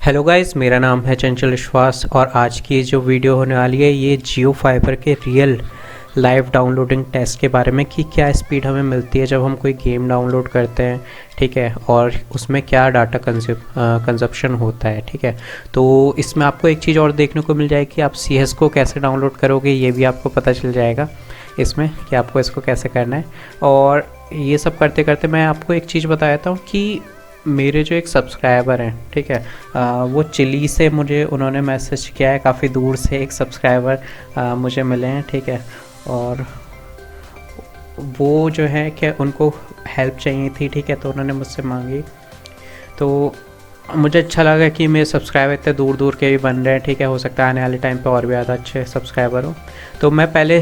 Hello guys, मेरा नाम है चंचल विश्वास और आज की जो वीडियो होने वाली है ये जियो फाइबर के रियल लाइव डाउनलोडिंग टेस्ट के बारे में कि क्या स्पीड हमें मिलती है जब हम कोई गेम डाउनलोड करते हैं। ठीक है, और उसमें क्या डाटा कंजप्शन होता है। ठीक है, तो इसमें आपको एक चीज़ और देखने को मिल जाएगी कि आप CS को कैसे डाउनलोड करोगे ये भी आपको पता चल जाएगा इसमें कि आपको इसको कैसे करना है। और ये सब करते करते मैं आपको एक चीज़ बता देता हूँ कि मेरे जो एक सब्सक्राइबर हैं, ठीक है, वो चिली से मुझे उन्होंने मैसेज किया है। काफ़ी दूर से एक सब्सक्राइबर मुझे मिले हैं। ठीक है, और वो जो है कि उनको हेल्प चाहिए थी। ठीक है, तो उन्होंने मुझसे मांगी। तो मुझे अच्छा लगा कि मेरे सब्सक्राइबर इतने दूर दूर के भी बन रहे हैं। ठीक है, हो सकता है आने वाले टाइम पे और भी ज़्यादा अच्छे सब्सक्राइबर हो। तो मैं पहले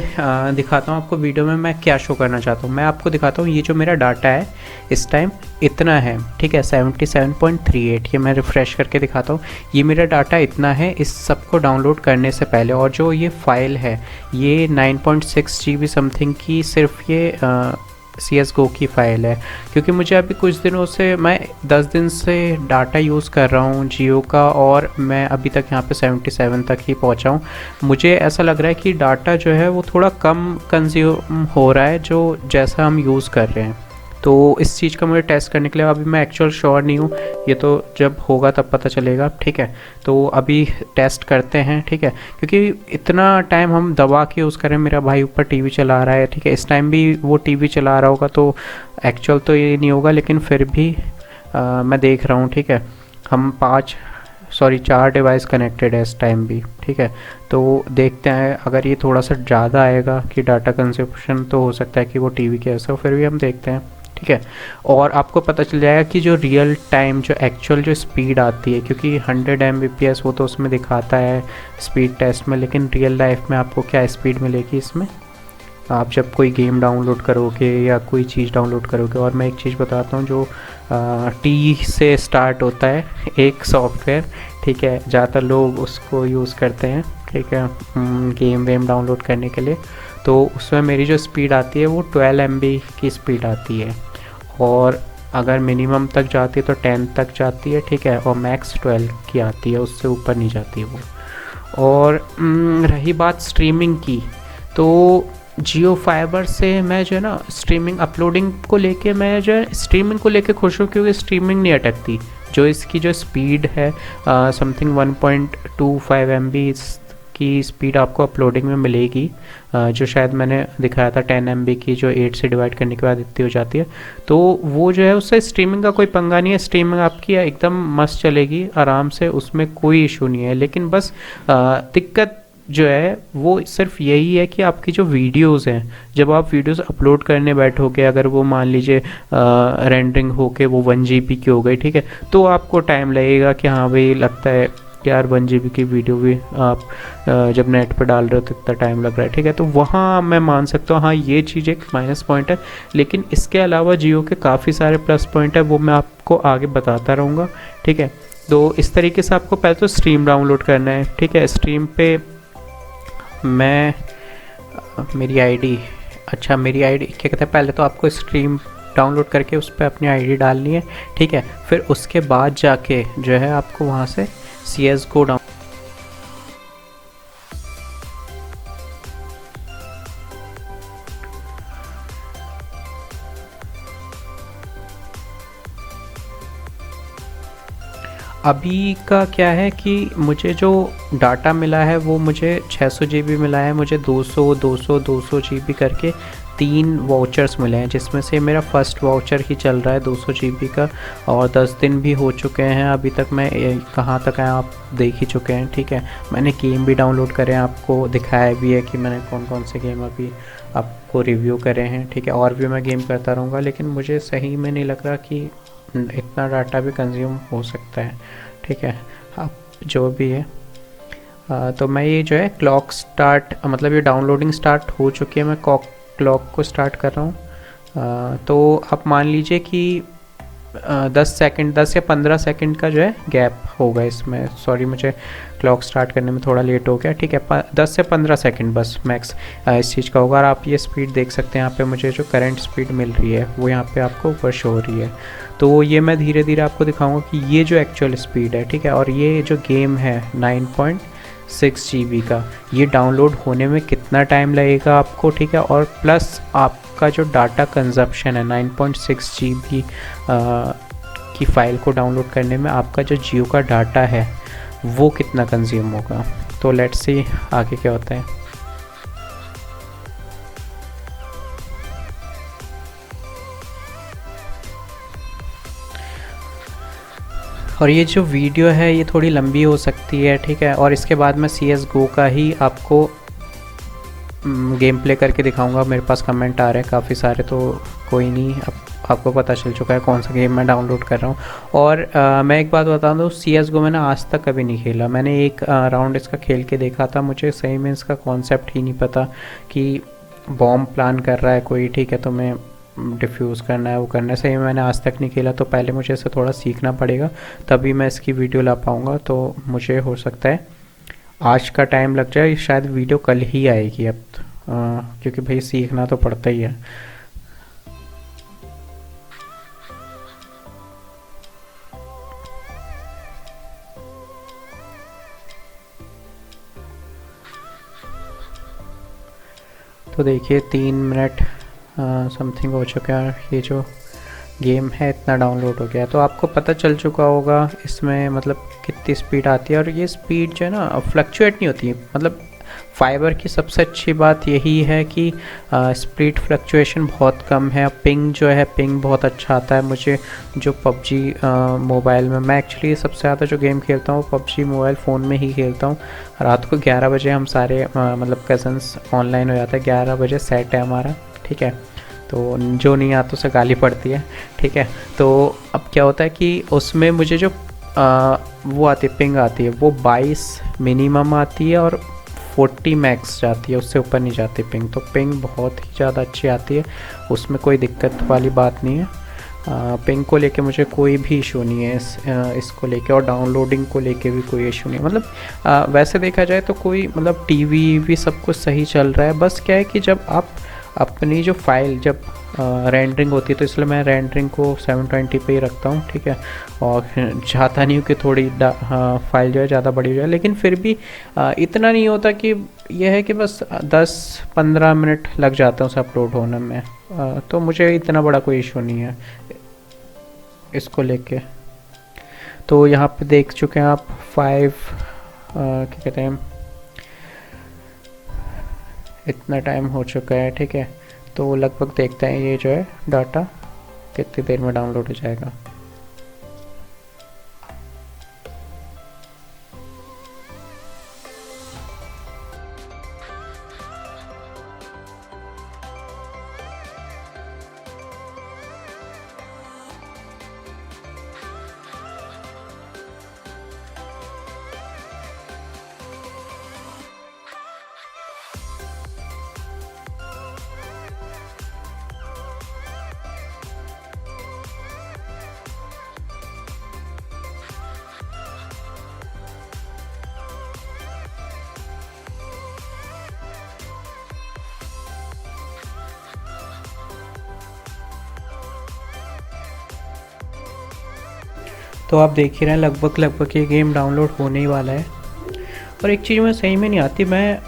दिखाता हूँ आपको वीडियो में मैं क्या शो करना चाहता हूँ। मैं आपको दिखाता हूँ ये जो मेरा डाटा है इस टाइम इतना है। ठीक है, 77.38। ये मैं रिफ़्रेश करके दिखाता हूँ। ये मेरा डाटा इतना है इस सब को डाउनलोड करने से पहले। और जो ये फ़ाइल है ये 9.6 GB समथिंग की सिर्फ ये CSGO की फ़ाइल है। क्योंकि मुझे अभी कुछ दिनों से मैं 10 दिन से डाटा यूज़ कर रहा हूँ जियो का और मैं अभी तक यहाँ पे 77 तक ही पहुँचा हूँ। मुझे ऐसा लग रहा है कि डाटा जो है वो थोड़ा कम कंज्यूम हो रहा है जो जैसा हम यूज़ कर रहे हैं। तो इस चीज़ का मुझे टेस्ट करने के लिए अभी मैं एक्चुअल श्योर नहीं हूँ, ये तो जब होगा तब पता चलेगा। ठीक है, तो अभी टेस्ट करते हैं। ठीक है, क्योंकि इतना टाइम हम दबा के यूज़ करें। मेरा भाई ऊपर टीवी चला रहा है। ठीक है, इस टाइम भी वो टीवी चला रहा होगा तो एक्चुअल तो ये नहीं होगा, लेकिन फिर भी मैं देख रहा हूँ। ठीक है, हम 4 डिवाइस कनेक्टेड है इस टाइम भी। ठीक है, तो देखते हैं अगर ये थोड़ा सा ज़्यादा आएगा कि डाटा कंजप्शन तो हो सकता है कि वो टीवी के ऐसा हो, फिर भी हम देखते हैं। ठीक है, और आपको पता चल जाएगा कि जो रियल टाइम जो एक्चुअल जो स्पीड आती है, क्योंकि 100 Mbps वो तो उसमें दिखाता है स्पीड टेस्ट में, लेकिन रियल लाइफ में आपको क्या स्पीड मिलेगी इसमें आप जब कोई गेम डाउनलोड करोगे या कोई चीज़ डाउनलोड करोगे। और मैं एक चीज़ बताता हूँ जो T से स्टार्ट होता है एक सॉफ्टवेयर। ठीक है, ज़्यादातर लोग उसको यूज़ करते हैं। ठीक है, गेम वेम डाउनलोड करने के लिए। तो उसमें मेरी जो स्पीड आती है वो 12 MB की स्पीड आती है, और अगर मिनिमम तक जाती है तो 10 तक जाती है। ठीक है, और मैक्स 12 की आती है, उससे ऊपर नहीं जाती वो। और रही बात स्ट्रीमिंग की, तो जियो फाइबर से मैं जो है ना स्ट्रीमिंग अपलोडिंग को लेके मैं जो है स्ट्रीमिंग को लेके खुश हूँ, क्योंकि स्ट्रीमिंग नहीं अटकती। जो इसकी जो स्पीड है समथिंग 1.25 MB की स्पीड आपको अपलोडिंग में मिलेगी, जो शायद मैंने दिखाया था 10 MB की, जो 8 से डिवाइड करने के बाद इतनी हो जाती है। तो वो जो है उससे स्ट्रीमिंग का कोई पंगा नहीं है। स्ट्रीमिंग आपकी एकदम मस्त चलेगी आराम से, उसमें कोई इशू नहीं है। लेकिन बस दिक्कत जो है वो सिर्फ यही है कि आपकी जो वीडियोस हैं, जब आप वीडियोस अपलोड करने बैठोगे, अगर वो मान लीजिए रेंडरिंग होके वो 1 GB की हो गई, ठीक है, तो आपको टाइम लगेगा कि हाँ भाई लगता है कि यार 1 GB की वीडियो भी आप जब नेट पर डाल रहे हो तो इतना टाइम लग रहा है। ठीक है, तो वहाँ मैं मान सकता हूँ हाँ ये चीज़ एक माइनस पॉइंट है। लेकिन इसके अलावा जियो के काफ़ी सारे प्लस पॉइंट है, वो मैं आपको आगे बताता रहूँगा। ठीक है, तो इस तरीके से आपको पहले तो स्ट्रीम डाउनलोड करना है। ठीक है, स्ट्रीम पे मैं मेरी आईडी मेरी आईडी क्या कहते हैं, पहले तो आपको स्ट्रीम डाउनलोड करके उस पर अपनी आईडी डालनी है। ठीक है, फिर उसके बाद जाके जो है आपको वहाँ से CSGO डाउन अभी का क्या है कि मुझे जो डाटा मिला है वो मुझे 600 GB मिला है। मुझे 200 GB करके 3 वाउचर्स मिले हैं, जिसमें से मेरा फर्स्ट वाउचर ही चल रहा है 200 GB का, और 10 दिन भी हो चुके हैं। अभी तक मैं कहाँ तक आया आप देख ही चुके हैं। ठीक है, मैंने गेम भी डाउनलोड करे हैं, आपको दिखाया भी है कि मैंने कौन कौन से गेम अभी आपको रिव्यू करे हैं। ठीक है, और भी मैं गेम करता रहूँगा, लेकिन मुझे सही में नहीं लग रहा कि इतना डाटा भी कंज्यूम हो सकता है। ठीक है, अब जो भी है तो मैं ये जो है क्लॉक स्टार्ट मतलब ये डाउनलोडिंग स्टार्ट हो चुकी है, मैं क्लॉक को स्टार्ट कर रहा हूँ। तो आप मान लीजिए कि 10 सेकंड 10 या 15 सेकंड का जो है गैप होगा इसमें। सॉरी, मुझे क्लॉक स्टार्ट करने में थोड़ा लेट हो गया। ठीक है, 10 से 15 सेकंड बस मैक्स इस चीज़ का होगा। और आप ये स्पीड देख सकते हैं, यहाँ पे मुझे जो करंट स्पीड मिल रही है वो यहाँ पे आपको ऊपर शो हो रही है। तो ये मैं धीरे धीरे आपको दिखाऊंगा कि ये जो एक्चुअल स्पीड है, ठीक है, और ये जो गेम है 9.6 GB का, ये डाउनलोड होने में कितना टाइम लगेगा आपको, ठीक है, और प्लस आपका जो डाटा कंजप्शन है 9.6 GB की फ़ाइल को डाउनलोड करने में आपका जो जियो का डाटा है वो कितना कंज्यूम होगा। तो लेट्स सी आगे क्या होता है। और ये जो वीडियो है ये थोड़ी लंबी हो सकती है, ठीक है, और इसके बाद मैं CSGO का ही आपको गेम प्ले करके दिखाऊंगा। मेरे पास कमेंट आ रहे हैं काफ़ी सारे, तो कोई नहीं, अब आपको पता चल चुका है कौन सा गेम मैं डाउनलोड कर रहा हूँ। और मैं एक बात बता दूँ, CSGO मैंने आज तक कभी नहीं खेला। मैंने एक राउंड इसका खेल के देखा था, मुझे सही में इसका कॉन्सेप्ट ही नहीं पता कि बॉम्ब प्लान कर रहा है कोई, ठीक है, तो मैं डिफ्यूज़ करना है वो करना है। सही में मैंने आज तक नहीं खेला, तो पहले मुझे इसे थोड़ा सीखना पड़ेगा, तभी मैं इसकी वीडियो ला पाऊँगा। तो मुझे हो सकता है आज का टाइम लग जाए, शायद वीडियो कल ही आएगी अब, क्योंकि भाई सीखना तो पड़ता ही है। तो देखिए 3 मिनट समथिंग हो चुका है, ये जो गेम है इतना डाउनलोड हो गया। तो आपको पता चल चुका होगा इसमें मतलब कितनी स्पीड आती है। और ये स्पीड जो है ना फ्लक्चुएट नहीं होती, मतलब फाइबर की सबसे अच्छी बात यही है कि स्पीड फ्लक्चुएशन बहुत कम है। पिंग जो है, पिंग बहुत अच्छा आता है मुझे। जो पबजी मोबाइल में, मैं एक्चुअली सबसे ज़्यादा जो गेम खेलता हूँ पबजी मोबाइल फ़ोन में ही खेलता हूँ। रात को 11 बजे हम सारे मतलब कज़न्स ऑनलाइन हो जाता है, 11 बजे सेट है हमारा, ठीक है। तो जो नहीं आता उसे गाली पड़ती है, ठीक है। तो अब क्या होता है कि उसमें मुझे जो वो आती है, पिंग आती है, वो 22 मिनिमम आती है और 40 मैक्स जाती है, उससे ऊपर नहीं जाती पिंग। तो पिंग बहुत ही ज़्यादा अच्छी आती है, उसमें कोई दिक्कत वाली बात नहीं है। पिंग को लेके मुझे कोई भी इशू नहीं है, इसको लेके, और डाउनलोडिंग को लेके भी कोई इशू नहीं है। मतलब वैसे देखा जाए तो कोई मतलब टीवी भी सब कुछ सही चल रहा है। बस क्या है कि जब आप अपनी जो फाइल जब रेंडरिंग होती है, तो इसलिए मैं रेंडरिंग को 720 पे ही रखता हूँ, ठीक है। और चाहता नहीं हूँ कि थोड़ी फाइल जो है ज़्यादा बड़ी हो जाए, लेकिन फिर भी इतना नहीं होता कि यह है कि बस 10-15 मिनट लग जाते हैं उसे अपलोड होने में। तो मुझे इतना बड़ा कोई इशू नहीं है इसको लेके। तो यहाँ पे देख चुके हैं आप 5 क्या कहते हैं, इतना टाइम हो चुका है, ठीक है। तो लगभग देखते हैं ये जो है डाटा कितनी देर में डाउनलोड हो जाएगा। तो आप देख ही रहे हैं लगभग लगभग ये गेम डाउनलोड होने ही वाला है। और एक चीज़ में सही में नहीं आती, मैं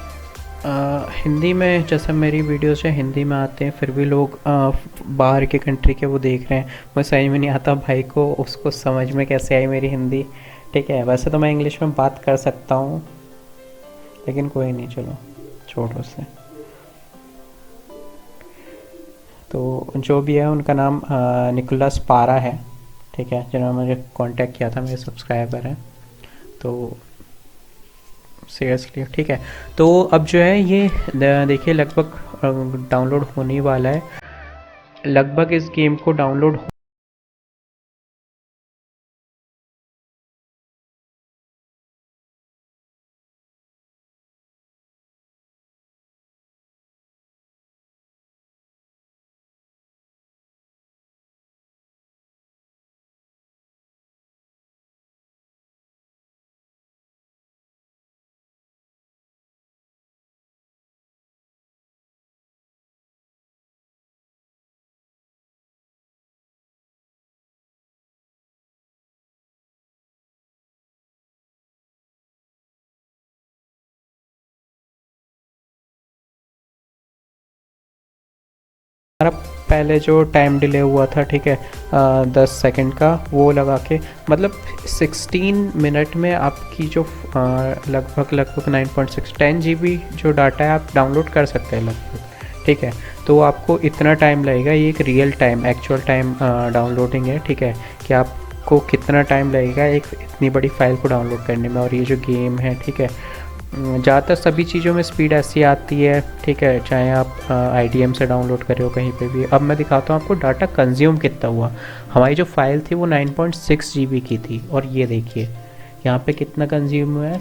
हिंदी में, जैसे मेरी वीडियोस है हिंदी में आते हैं, फिर भी लोग बाहर के कंट्री के वो देख रहे हैं। मुझे सही में नहीं आता भाई को उसको समझ में कैसे आई मेरी हिंदी, ठीक है। वैसे तो मैं इंग्लिश में बात कर सकता हूँ, लेकिन कोई नहीं, चलो छोड़ो उससे। तो जो भी है उनका नाम निकोलस पारा है, ठीक है, जिन्होंने मुझे कांटेक्ट किया था, मेरे सब्सक्राइबर हैं। तो सीरियसली, ठीक है। तो अब जो है ये देखिए लगभग डाउनलोड होने वाला है। लगभग इस गेम को डाउनलोड हमारा पहले जो टाइम डिले हुआ था, ठीक है, 10 सेकंड का, वो लगा के मतलब 16 मिनट में आपकी जो लगभग 9.6 10 GB जो डाटा है आप डाउनलोड कर सकते हैं लगभग, ठीक है। तो आपको इतना टाइम लगेगा, ये एक real time actual time downloading है, ठीक है, कि आपको कितना टाइम लगेगा एक इतनी बड़ी फाइल को डाउनलोड करने में। और ये जो गेम है, ठीक है, ज़्यादातर सभी चीज़ों में स्पीड ऐसी आती है, ठीक है, चाहे आप IDM से डाउनलोड कर रहे हो कहीं पे भी। अब मैं दिखाता हूँ आपको डाटा कंज्यूम कितना हुआ। हमारी जो फाइल थी वो 9.6 GB की थी, और ये देखिए यहाँ पे कितना कंज्यूम हुआ है,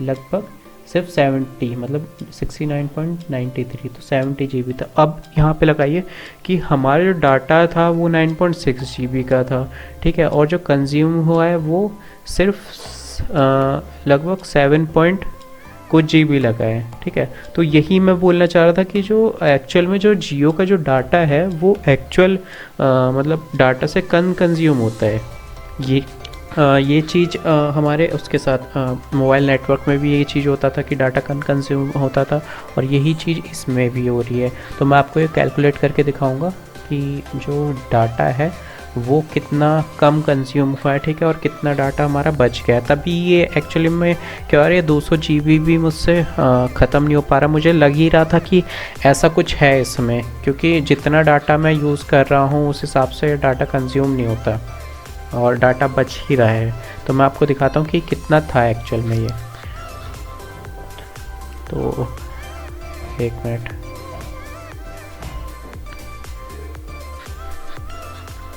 लगभग सिर्फ 70, मतलब 69.93, तो 70 GB था। अब यहाँ पे लगाइए कि हमारा जो डाटा था वो 9.6 GB का था, ठीक है, और जो कंज्यूम हुआ है वो सिर्फ लगभग 7 कुछ GB लगा है, ठीक है। तो यही मैं बोलना चाह रहा था कि जो एक्चुअल में जो जियो का जो डाटा है वो एक्चुअल मतलब डाटा से कम कंज्यूम होता है। ये चीज़ हमारे उसके साथ मोबाइल नेटवर्क में भी यही चीज़ होता था कि डाटा कम कंज्यूम होता था, और यही चीज़ इसमें भी हो रही है। तो मैं आपको ये कैलकुलेट करके दिखाऊंगा कि जो डाटा है वो कितना कम कंज्यूम हुआ है, ठीक है, और कितना डाटा हमारा बच गया। तभी ये एक्चुअली में क्या है, 200 GB भी मुझसे ख़त्म नहीं हो पा रहा। मुझे लग ही रहा था कि ऐसा कुछ है इसमें, क्योंकि जितना डाटा मैं यूज़ कर रहा हूँ उस हिसाब से डाटा कंज्यूम नहीं होता और डाटा बच ही रहा है। तो मैं आपको दिखाता हूँ कि कितना था एक्चुअल में ये। तो एक मिनट,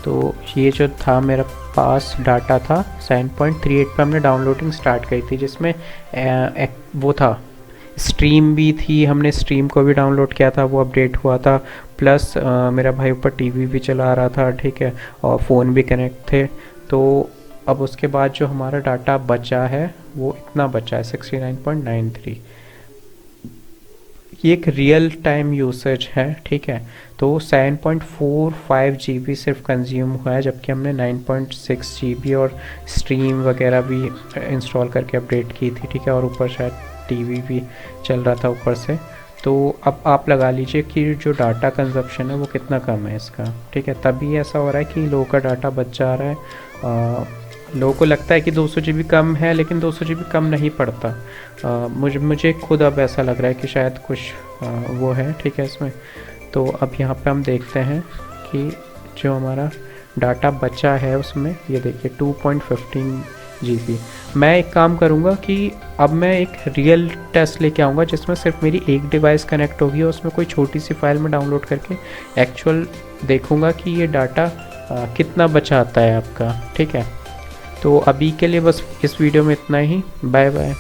तो ये जो था मेरा पास डाटा था 7.38 पे हमने डाउनलोडिंग स्टार्ट करी थी, जिसमें वो था स्ट्रीम भी थी, हमने स्ट्रीम को भी डाउनलोड किया था, वो अपडेट हुआ था, प्लस मेरा भाई ऊपर टीवी भी चला रहा था, ठीक है, और फ़ोन भी कनेक्ट थे। तो अब उसके बाद जो हमारा डाटा बचा है वो इतना बचा है 69.93। ये एक रियल टाइम यूसेज है, ठीक है। तो 7.45 GB सिर्फ कंज्यूम हुआ है, जबकि हमने 9.6 GB और स्ट्रीम वगैरह भी इंस्टॉल करके अपडेट की थी, ठीक है, और ऊपर शायद टीवी भी चल रहा था ऊपर से। तो अब आप लगा लीजिए कि जो डाटा कंजप्शन है वो कितना कम है इसका, ठीक है। तभी ऐसा हो रहा है कि लोगों का डाटा बच जा रहा है। लोगों को लगता है कि 200 GB कम है, लेकिन 200 GB कम नहीं पड़ता। मुझे खुद अब ऐसा लग रहा है कि शायद कुछ वो है, ठीक है, इसमें। तो अब यहाँ पे हम देखते हैं कि जो हमारा डाटा बचा है उसमें ये देखिए 2.15 GB। मैं एक काम करूँगा कि अब मैं एक रियल टेस्ट लेके आऊँगा जिसमें सिर्फ मेरी एक डिवाइस कनेक्ट होगी और उसमें कोई छोटी सी फाइल में डाउनलोड करके एक्चुअल देखूँगा कि ये डाटा कितना बचाता है आपका, ठीक है। तो अभी के लिए बस इस वीडियो में इतना ही। Bye bye.